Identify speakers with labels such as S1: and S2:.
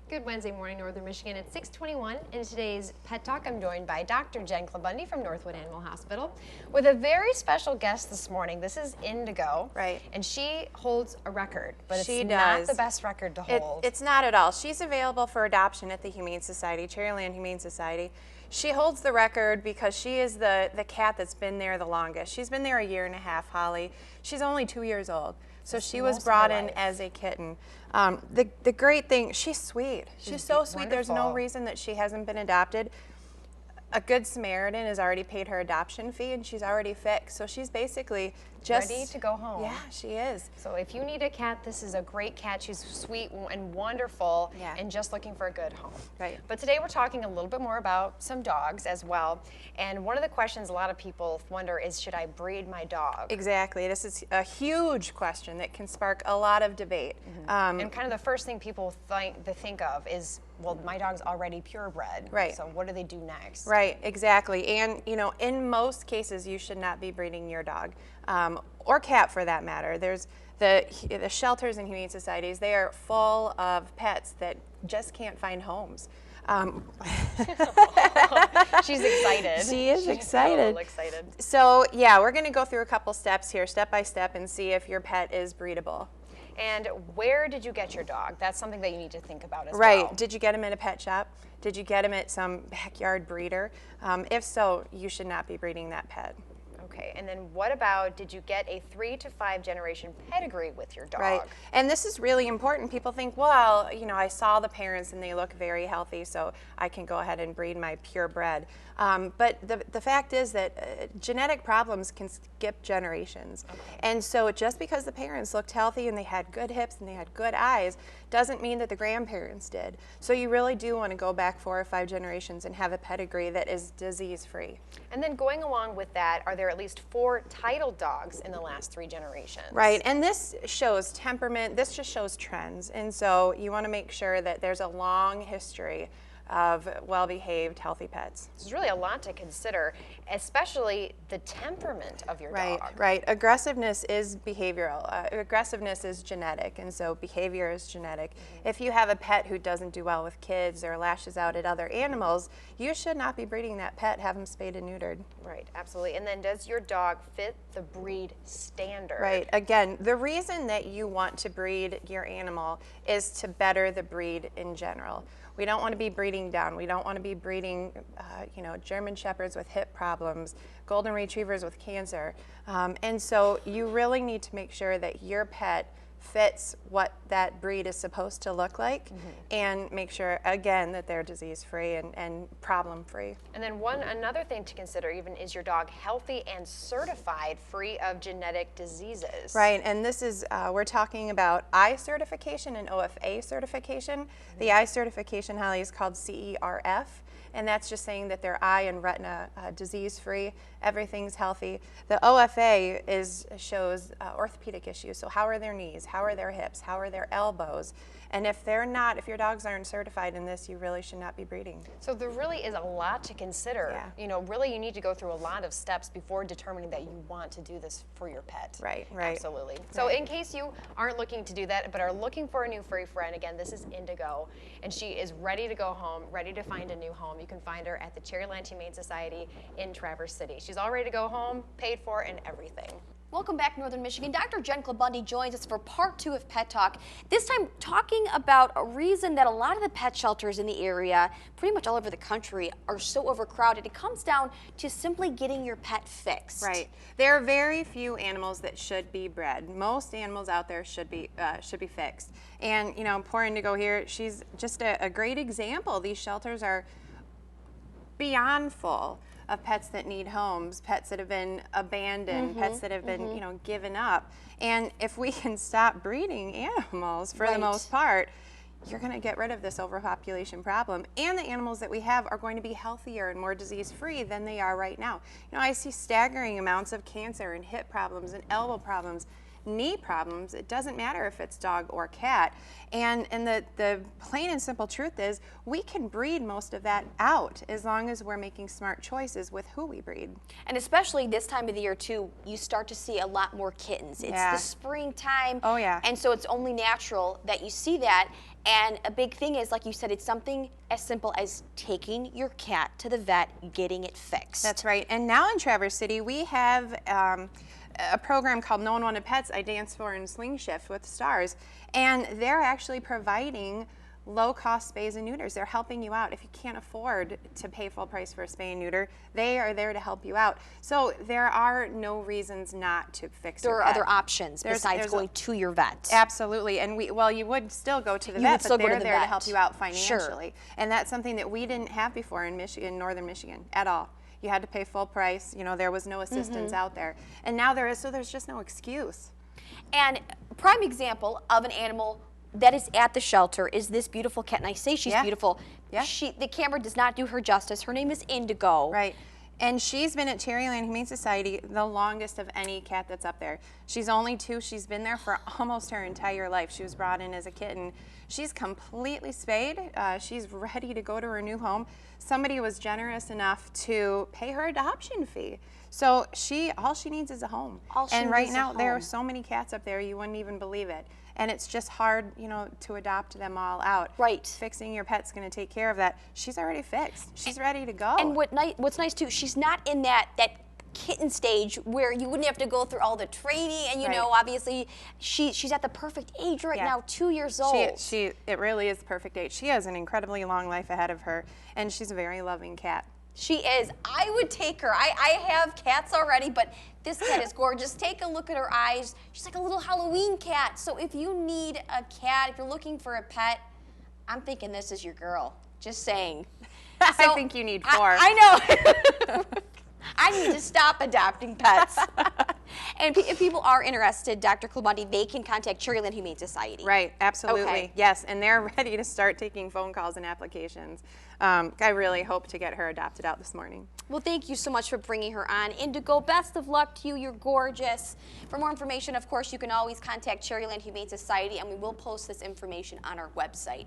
S1: Good Wednesday morning, Northern Michigan. It's 6:21. In today's Pet Talk, I'm joined by Dr. Jen Klabundy from Northwood Animal Hospital with a very special guest this morning. This is Indigo.
S2: Right.
S1: And she holds a record, but
S2: She
S1: it's not
S2: does.
S1: the best record to hold.
S2: It's not at all. She's available for adoption at the Humane Society, Cherryland Humane Society. She holds the record because she is the cat that's been there the longest. She's been there a year and a half, Holly. She's only 2 years old. So she was brought in as a kitten. The great thing, she's sweet. She's so sweet.
S1: Wonderful.
S2: There's no reason that she hasn't been adopted. A Good Samaritan has already paid her adoption fee and she's already fixed. So she's basically just
S1: ready to go home.
S2: Yeah, she is.
S1: So if you need a cat, this is a great cat. She's sweet and wonderful,
S2: Yeah.
S1: and just looking for a good home.
S2: Right.
S1: But today we're talking a little bit more about some dogs as well. And one of the questions a lot of people wonder is, should I breed my dog?
S2: Exactly. This is a huge question that can spark a lot of debate.
S1: And kind of the first thing people think of is, well, my dog's already purebred.
S2: Right.
S1: So what do they do next?
S2: Right, exactly. And, you know, in most cases, you should not be breeding your dog, or cat for that matter. There's the shelters and humane societies, they are full of pets that just can't find homes.
S1: She's excited.
S2: She is
S1: She's
S2: excited.
S1: a little excited.
S2: So, yeah, we're going to go through a couple steps here, step by step, and see if your pet is breedable.
S1: And where did you get your dog? That's something that you need to think about as well.
S2: Right. Did you get him at a pet shop? Did you get him at some backyard breeder? If so, you should not be breeding that pet.
S1: Okay, and then what about, did you get a 3 to 5 generation pedigree with your dog?
S2: Right, and this is really important. People think, well, you know, I saw the parents and they look very healthy, so I can go ahead and breed my purebred. But the fact is that genetic problems can skip generations. Okay. And so just because the parents looked healthy and they had good hips and they had good eyes doesn't mean that the grandparents did. So you really do want to go back 4 or 5 generations and have a pedigree that is disease-free.
S1: And then going along with that, are there at least 4 titled dogs in the last 3 generations?
S2: Right, and this shows temperament, this just shows trends. And so you want to make sure that there's a long history of well-behaved, healthy pets.
S1: There's really a lot to consider, especially the temperament of your dog.
S2: Right. Aggressiveness is behavioral. Aggressiveness is genetic, and so behavior is genetic. If you have a pet who doesn't do well with kids or lashes out at other animals, you should not be breeding that pet. Have them spayed and neutered.
S1: Right, absolutely. And then does your dog fit the breed standard?
S2: Right. Again, the reason that you want to breed your animal is to better the breed in general. We don't want to be breeding down. We don't want to be breeding, you know, German Shepherds with hip problems, Golden Retrievers with cancer. And so you really need to make sure that your pet fits what that breed is supposed to look like, and make sure, again, that they're disease-free and problem-free.
S1: And then another thing to consider even is your dog healthy and certified, free of genetic diseases.
S2: Right, and this is, we're talking about eye certification and OFA certification. The eye certification, Holly, is called CERF. And that's just saying that their eye and retina disease-free, everything's healthy. The OFA shows orthopedic issues. So how are their knees? How are their hips? How are their elbows? And if your dogs aren't certified in this, you really should not be breeding.
S1: So there really is a lot to consider.
S2: Yeah.
S1: You know, really you need to go through a lot of steps before determining that you want to do this for your pet.
S2: Right.
S1: Absolutely. So in case you aren't looking to do that, but are looking for a new furry friend, again, this is Indigo, and she is ready to go home, ready to find a new home. You can find her at the Cherryland Humane Society in Traverse City. She's all ready to go home, paid for, and everything.
S3: Welcome back, Northern Michigan. Dr. Jen Klabundy joins us for part 2 of Pet Talk. This time talking about a reason that a lot of the pet shelters in the area, pretty much all over the country, are so overcrowded. It comes down to simply getting your pet fixed.
S2: Right. There are very few animals that should be bred. Most animals out there should be fixed. And, you know, poor Indigo here, she's just a great example. These shelters are beyond full of pets that need homes, pets that have been abandoned, pets that have been, you know, given up. And if we can stop breeding animals for the most part, you're going to get rid of this overpopulation problem. And the animals that we have are going to be healthier and more disease-free than they are right now. You know, I see staggering amounts of cancer and hip problems and elbow problems. knee problems, it doesn't matter if it's dog or cat. And the plain and simple truth is we can breed most of that out as long as we're making smart choices with who we breed.
S3: And especially this time of the year too, you start to see a lot more kittens. It's the springtime.
S2: Oh yeah.
S3: And so it's only natural that you see that. And a big thing is, like you said, it's something as simple as taking your cat to the vet, getting it fixed.
S2: That's right. And now in Traverse City, we have a program called No One Wanted Pets, I Dance For and Swing Shift with Stars. And they're actually providing low-cost spays and neuters. They're helping you out. If you can't afford to pay full price for a spay and neuter, they are there to help you out. So there are no reasons not to fix
S3: There
S2: your
S3: are
S2: pet.
S3: other options besides going to your vet.
S2: Absolutely. And well, you would still go to the vet, but they're there to help you out financially. And that's something that we didn't have before in Michigan, northern Michigan, at all. You had to pay full price. You know, there was no assistance out there. And now there is, so there's just no excuse.
S3: And prime example of an animal that is at the shelter is this beautiful cat. And I say she's beautiful.
S2: Yeah.
S3: The camera does not do her justice. Her name is Indigo.
S2: Right. And she's been at Cherryland Humane Society the longest of any cat that's up there. She's only 2. She's been there for almost her entire life. She was brought in as a kitten. She's completely spayed. She's ready to go to her new home. Somebody was generous enough to pay her adoption fee. So all she needs is a home. And right now there are so many cats up there you wouldn't even believe it. And it's just hard, you know, to adopt them all out.
S3: Right.
S2: Fixing your pet's going to take care of that. She's already fixed. She's ready to go.
S3: And what's nice too, she's not in that kitten stage where you wouldn't have to go through all the training. And you know, obviously, she's at the perfect age right now, 2 years old.
S2: It really is the perfect age. She has an incredibly long life ahead of her, and she's a very loving cat.
S3: She is. I would take her. I have cats already, but this cat is gorgeous. Take a look at her eyes. She's like a little Halloween cat. So if you need a cat, if you're looking for a pet, I'm thinking this is your girl. Just saying. So,
S2: I think you need 4.
S3: I know. I need to stop adopting pets. And if people are interested, Dr. Clubundy, they can contact Cherryland Humane Society.
S2: Right, absolutely.
S3: Okay.
S2: Yes, and they're ready to start taking phone calls and applications. I really hope to get her adopted out this morning.
S3: Well, thank you so much for bringing her on. Indigo, best of luck to you. You're gorgeous. For more information, of course, you can always contact Cherryland Humane Society, and we will post this information on our website.